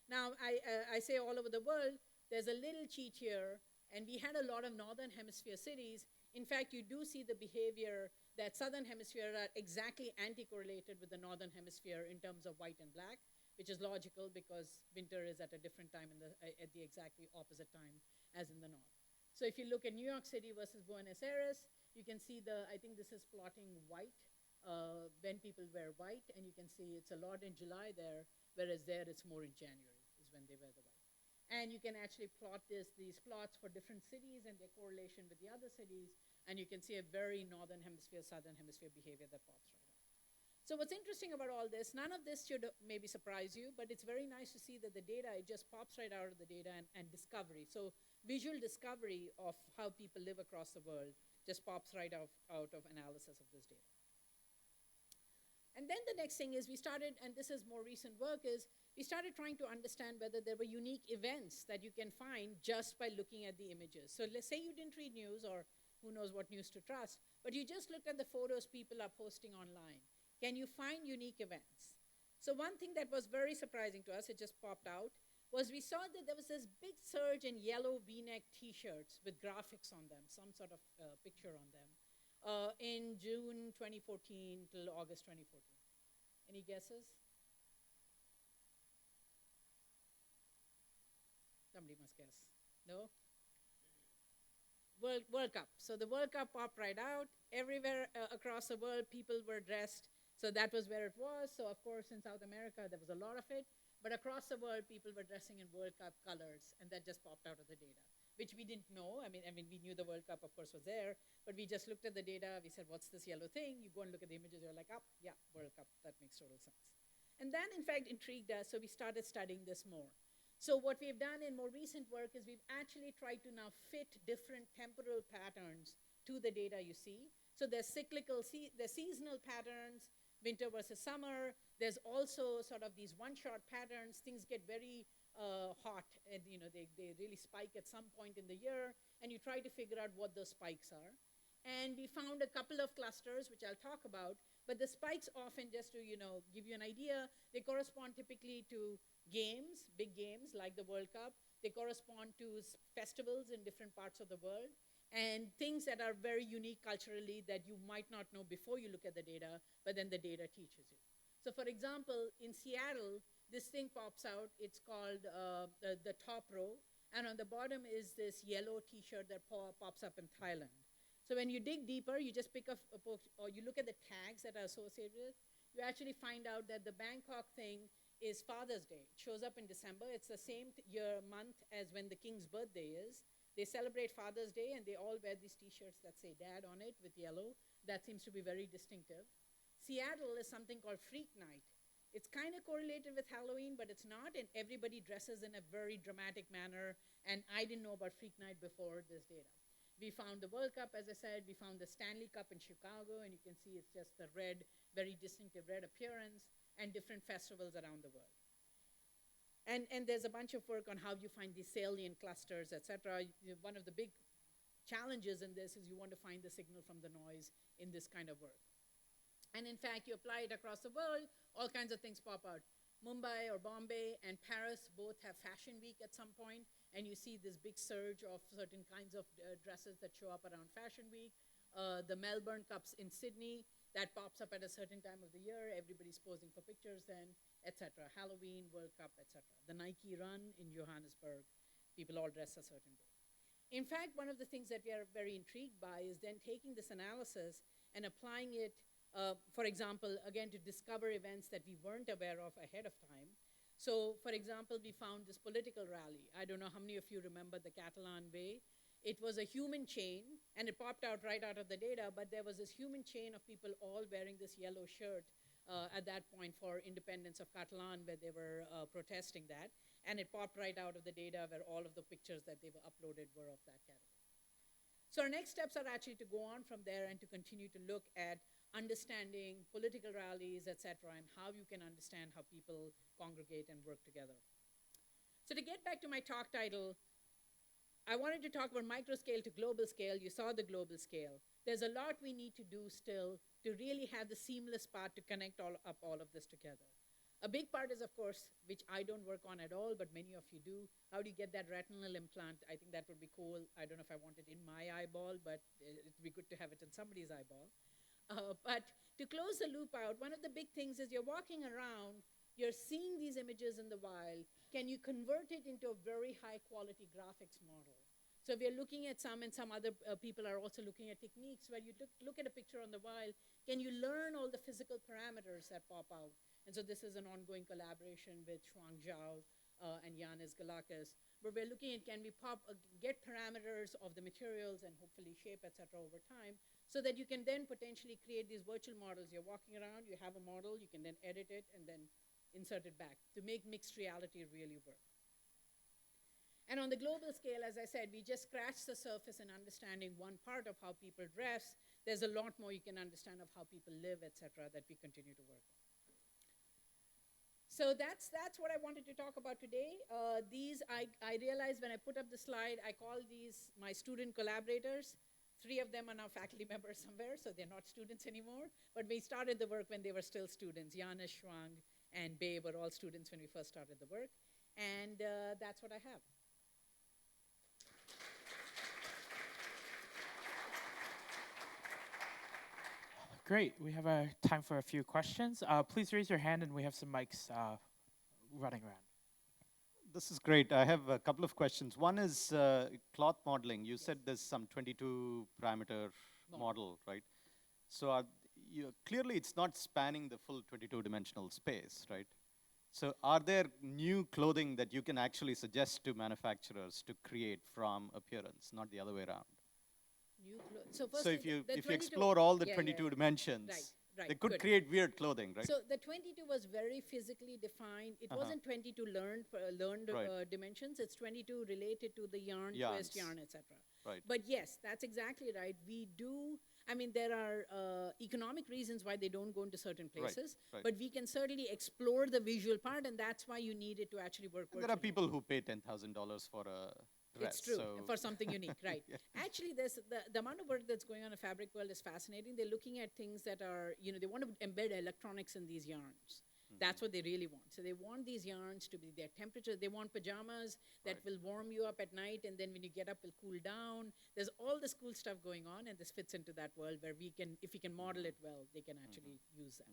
B: Now, I say all over the world, there's a little cheat here, and we had a lot of northern hemisphere cities. In fact, you do see the behavior that southern hemisphere are exactly anti-correlated with the northern hemisphere in terms of white and black, which is logical because winter is at a different time at the exactly opposite time as in the north. So if you look at New York City versus Buenos Aires, you can see I think this is plotting white, when people wear white, and you can see it's a lot in July there, whereas there it's more in January is when they wear the white. And you can actually plot these plots for different cities and their correlation with the other cities, and you can see a very northern hemisphere, southern hemisphere behavior that pops right up. So what's interesting about all this, none of this should maybe surprise you, but it's very nice to see that the data, it just pops right out of the data and discovery. So visual discovery of how people live across the world just pops right out of analysis of this data. And then the next thing is we started, and this is more recent work, is we started trying to understand whether there were unique events that you can find just by looking at the images. So let's say you didn't read news, or who knows what news to trust, but you just looked at the photos people are posting online. Can you find unique events? So one thing that was very surprising to us, it just popped out, was we saw that there was this big surge in yellow V-neck t-shirts with graphics on them, some sort of picture on them, in June 2014 till August 2014 Any guesses? Somebody must guess. No? World Cup. So the World Cup popped right out. Everywhere across the world, people were dressed. So that was where it was. So of course, in South America, there was a lot of it. But across the world, people were dressing in World Cup colors, and that just popped out of the data, which we didn't know. I mean, we knew the World Cup, of course, was there, but we just looked at the data. We said, what's this yellow thing? You go and look at the images. You're like, oh, yeah, World Cup. That makes total sense. And that, in fact, intrigued us, so we started studying this more. So what we've done in more recent work is we've actually tried to now fit different temporal patterns to the data you see. So there's cyclical, there's seasonal patterns, winter versus summer. There's also sort of these one-shot patterns. Things get very hot, and they really spike at some point in the year, and you try to figure out what those spikes are. And we found a couple of clusters, which I'll talk about, but the spikes often, just to give you an idea, they correspond typically to games, big games like the World Cup. They correspond to festivals in different parts of the world, and things that are very unique culturally that you might not know before you look at the data, but then the data teaches you. So for example, in Seattle, this thing pops out. It's called the top row, and on the bottom is this yellow T-shirt that pops up in Thailand. So when you dig deeper, you just pick up, or you look at the tags that are associated with it, you actually find out that the Bangkok thing is Father's Day. It shows up in December. It's the same month as when the king's birthday is. They celebrate Father's Day, and they all wear these T-shirts that say Dad on it with yellow. That seems to be very distinctive. Seattle is something called Freak Night. It's kind of correlated with Halloween, but it's not, and everybody dresses in a very dramatic manner, and I didn't know about Freak Night before this data. We found the World Cup, as I said. We found the Stanley Cup in Chicago, and you can see it's just the red, very distinctive red appearance, and different festivals around the world. And there's a bunch of work on how you find these salient clusters, et cetera. One of the big challenges in this is you want to find the signal from the noise in this kind of work. And in fact, you apply it across the world, all kinds of things pop out. Mumbai or Bombay and Paris both have Fashion Week at some point, and you see this big surge of certain kinds of dresses that show up around Fashion Week. The Melbourne Cups in Sydney, that pops up at a certain time of the year. Everybody's posing for pictures then, etc. Halloween, World Cup, etc. The Nike Run in Johannesburg, people all dress a certain way. In fact, one of the things that we are very intrigued by is then taking this analysis and applying it, for example, again, to discover events that we weren't aware of ahead of time. So, for example, we found this political rally. I don't know how many of you remember the Catalan Way. It was a human chain, and it popped out right out of the data, but there was this human chain of people all wearing this yellow shirt at that point for independence of Catalan, where they were protesting that. And it popped right out of the data where all of the pictures that they were uploaded were of that category. So our next steps are actually to go on from there and to continue to look at understanding political rallies, et cetera, and how you can understand how people congregate and work together. So to get back to my talk title, I wanted to talk about micro scale to global scale. You saw the global scale. There's a lot we need to do still to really have the seamless part to connect all of this together. A big part is, of course, which I don't work on at all, but many of you do. How do you get that retinal implant? I think that would be cool. I don't know if I want it in my eyeball, but it would be good to have it in somebody's eyeball. But to close the loop out, one of the big things is you're walking around, you're seeing these images in the wild. Can you convert it into a very high quality graphics model? So we're looking at some, and some other people are also looking at techniques where you look at a picture on the wild. Can you learn all the physical parameters that pop out? And so this is an ongoing collaboration with Shuang Zhao and Yanis Galakis, where we're looking at can we get parameters of the materials and hopefully shape, et cetera, over time, so that you can then potentially create these virtual models. You're walking around, you have a model, you can then edit it and then insert it back to make mixed reality really work. And on the global scale, as I said, we just scratched the surface in understanding one part of how people dress. There's a lot more you can understand of how people live, et cetera, that we continue to work on. So that's what I wanted to talk about today. I realized when I put up the slide, I call these my student collaborators. 3 of them are now faculty members somewhere, so they're not students anymore. But we started the work when they were still students. Yanis, Shuang, and Bei were all students when we first started the work. And that's what I have.
A: Great. We have time for a few questions. Please raise your hand, and we have some mics running around.
C: This is great. I have a couple of questions. One is cloth modeling. You said there's some 22 parameter model, right? So clearly it's not spanning the full 22 dimensional space, right? So are there new clothing that you can actually suggest to manufacturers to create from appearance, not the other way around? So if you explore all the 22 dimensions, they could create weird clothing, right?
B: So the 22 was very physically defined. It wasn't 22 learned dimensions. It's 22 related to the yarn, twist, yarn, etc.
C: Right.
B: But yes, that's exactly right. We do. I mean, there are economic reasons why they don't go into certain places, but we can certainly explore the visual part, and that's why you need it to actually work.
C: There are people who pay $10,000 for a dress.
B: It's true, for something unique, right. Actually, there's the amount of work that's going on in the fabric world is fascinating. They're looking at things that are, they want to embed electronics in these yarns. That's what they really want. So they want these yarns to be their temperature. They want pajamas that will warm you up at night, and then when you get up, will cool down. There's all this cool stuff going on, and this fits into that world where if we can model it well, they can actually use that.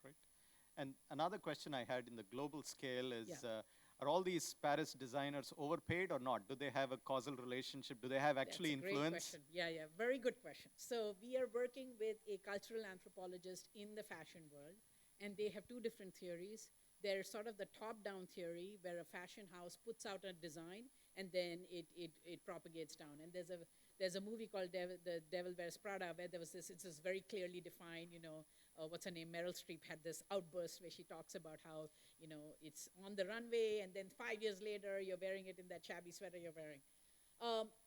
C: Great. And another question I had in the global scale is, are all these Paris designers overpaid or not? Do they have a causal relationship? Do they have actually influence?
B: Great question. Yeah, very good question. So we are working with a cultural anthropologist in the fashion world. And they have two different theories. There's sort of the top-down theory where a fashion house puts out a design and then it propagates down. And there's a movie called The Devil Wears Prada where it's this very clearly defined, what's her name? Meryl Streep had this outburst where she talks about how, it's on the runway and then 5 years later you're wearing it in that shabby sweater you're wearing.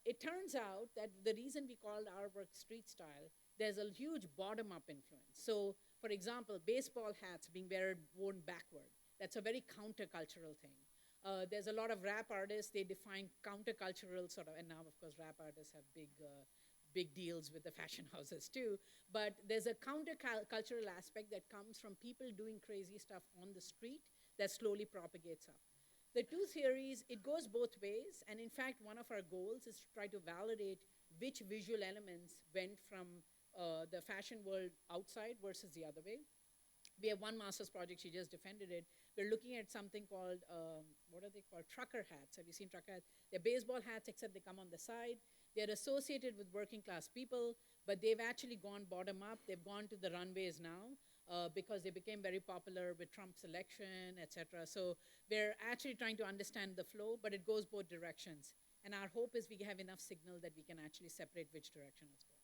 B: It turns out that the reason we called our work street style, there's a huge bottom-up influence. So, for example, baseball hats being worn backward. That's a very countercultural thing. There's a lot of rap artists. They define countercultural sort of, and now, of course, rap artists have big deals with the fashion houses too. But there's a countercultural aspect that comes from people doing crazy stuff on the street that slowly propagates up. The two theories, it goes both ways. And in fact, one of our goals is to try to validate which visual elements went from the fashion world outside versus the other way. We have one master's project, she just defended it. We're looking at something called, what are they called? Trucker hats. Have you seen trucker hats? They're baseball hats, except they come on the side. They're associated with working class people, but they've actually gone bottom up. They've gone to the runways now because they became very popular with Trump's election, et cetera. So we're actually trying to understand the flow, but it goes both directions. And our hope is we have enough signal that we can actually separate which direction it's going.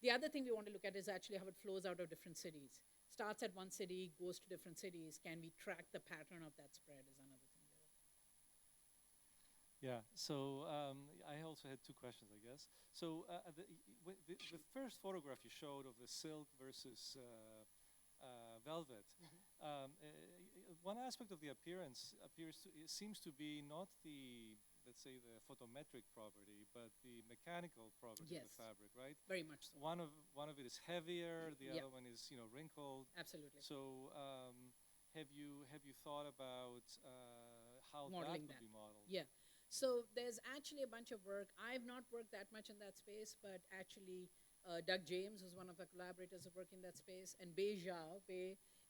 B: The other thing we want to look at is actually how it flows out of different cities. Starts at one city, goes to different cities. Can we track the pattern of that spread is another thing.
D: Yeah, so I also had two questions, I guess. So the first photograph you showed of the silk versus velvet, one aspect of the appearance seems to be not the, let's say, the photometric property, but the mechanical property of the fabric, right?
B: Very much so.
D: One of it is heavier, the other one is wrinkled.
B: Absolutely.
D: So have you thought about how
B: modeling
D: that would be modeled?
B: Yeah. So there's actually a bunch of work. I've not worked that much in that space, but actually Doug James, who's one of our collaborators, is working in that space, and Bei Zhao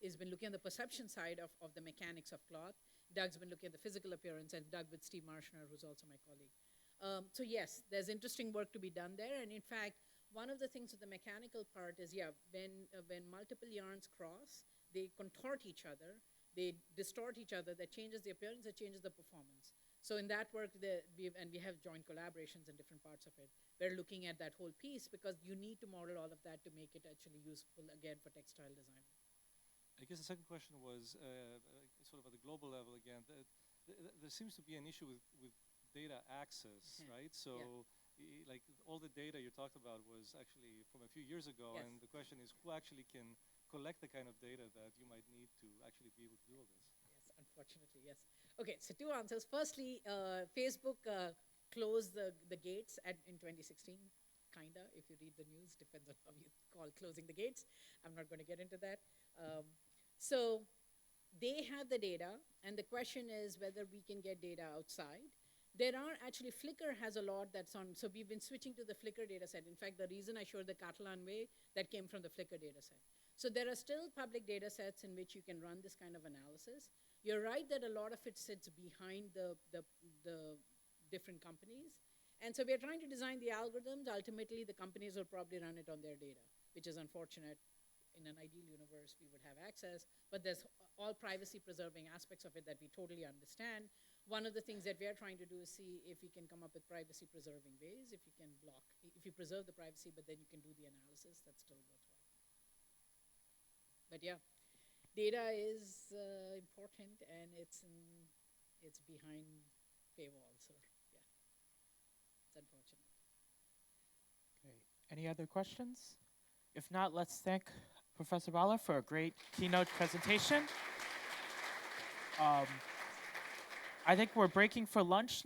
B: has been looking at the perception side of the mechanics of cloth. Doug's been looking at the physical appearance, and Doug with Steve Marshner, who's also my colleague. So yes, there's interesting work to be done there, and in fact, one of the things with the mechanical part is, when multiple yarns cross, they contort each other, they distort each other, that changes the appearance, that changes the performance. So in that work, we have joint collaborations in different parts of it. We're looking at that whole piece because you need to model all of that to make it actually useful, again, for textile design.
D: I guess the second question was sort of at the global level again. There seems to be an issue with data access, right? So like all the data you talked about was actually from a few years ago, and the question is who actually can collect the kind of data that you might need to actually be able to do all this?
B: Yes, unfortunately, yes. Okay, so two answers. Firstly, Facebook closed the gates in 2016, kinda, if you read the news, depends on how you call closing the gates. I'm not going to get into that. So they have the data, and the question is whether we can get data outside. There are actually, Flickr has a lot that's on, so we've been switching to the Flickr data set. In fact, the reason I showed the Catalan way, that came from the Flickr data set. So there are still public data sets in which you can run this kind of analysis. You're right that a lot of it sits behind the different companies. And so we're trying to design the algorithms. Ultimately, the companies will probably run it on their data, which is unfortunate. In an ideal universe, we would have access, but there's all privacy-preserving aspects of it that we totally understand. One of the things that we're trying to do is see if we can come up with privacy-preserving ways, if you can block, if you preserve the privacy, but then you can do the analysis, that's still worthwhile. But yeah, data is important, and it's behind paywalls, so yeah, it's unfortunate.
A: Great. Any other questions? If not, let's thank Professor Bala for a great keynote presentation. I think we're breaking for lunch